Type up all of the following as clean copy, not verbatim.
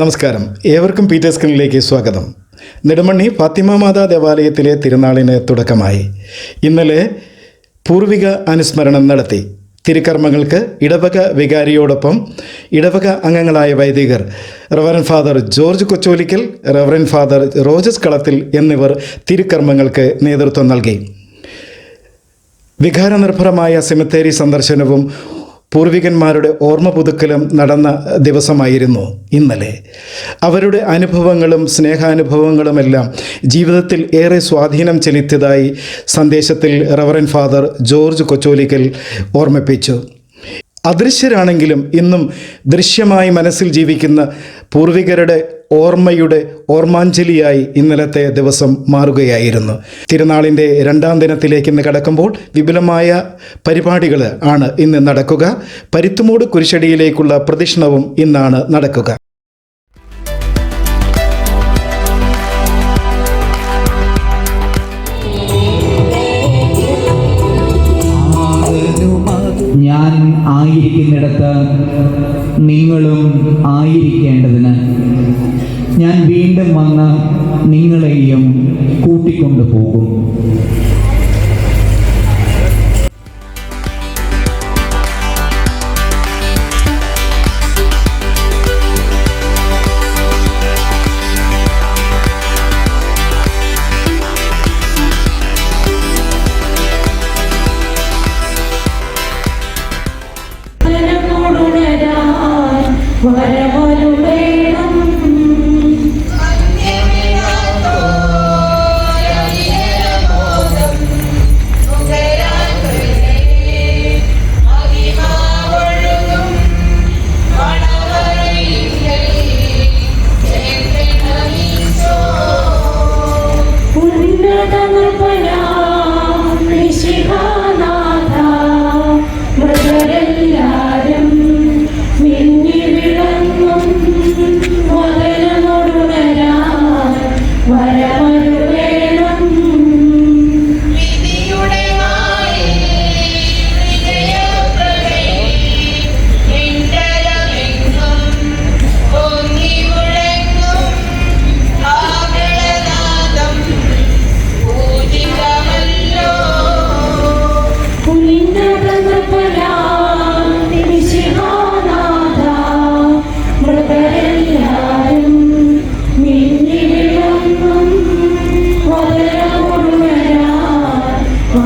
നമസ്കാരം, ഏവർക്കും പീറ്റേഴ്സ് സ്ക്രീനിലേക്ക് സ്വാഗതം. നെടുമണ്ണി ഫാത്തിമ മാതാ ദേവാലയത്തിലെ തിരുനാളിന് തുടക്കമായി. ഇന്നലെ പൂർവിക അനുസ്മരണം നടത്തി. തിരുക്കർമ്മങ്ങൾക്ക് ഇടവക വികാരിയോടൊപ്പം ഇടവക അംഗങ്ങളായ വൈദികർ reverend father George Kocholickal, reverend father Rojas Kalathil എന്നിവർ തിരുക്കർമ്മങ്ങൾക്ക് നേതൃത്വം നൽകി. വികാരനിർഭരമായ സെമിത്തേരി സന്ദർശനവും പൂർവികന്മാരുടെ ഓർമ്മ പുതുക്കലും നടന്ന ദിവസമായിരുന്നു ഇന്നലെ. അവരുടെ അനുഭവങ്ങളും സ്നേഹാനുഭവങ്ങളുമെല്ലാം ജീവിതത്തിൽ ഏറെ സ്വാധീനം ചെലുത്തിയതായി സന്ദേശത്തിൽ റവറൻ ഫാദർ ജോർജ് കൊച്ചോലിക്കൽ ഓർമ്മിപ്പിച്ചു. അദൃശ്യരാണെങ്കിലും ഇന്നും ദൃശ്യമായി മനസ്സിൽ ജീവിക്കുന്ന പൂർവികരുടെ ഓർമ്മയുടെ ഓർമ്മാഞ്ജലിയായി ഇന്നലത്തെ ദിവസം മാറുകയായിരുന്നു. തിരുനാളിൻ്റെ 2ാം ദിനത്തിലേക്ക് ഇന്ന് കടക്കുമ്പോൾ വിപുലമായ പരിപാടികൾ ആണ് ഇന്ന് നടക്കുക. പരുത്തുമൂട് കുരിശടിയിലേക്കുള്ള പ്രദക്ഷിണവും ഇന്നാണ് നടക്കുക. ഞാൻ ആയിരിക്കുന്നിടത്ത് നിങ്ങളും ആയിരിക്കേണ്ടതിന് ഞാൻ വീണ്ടും വന്ന് നിങ്ങളെയും കൂട്ടിക്കൊണ്ടു പോകും.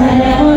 Whatever.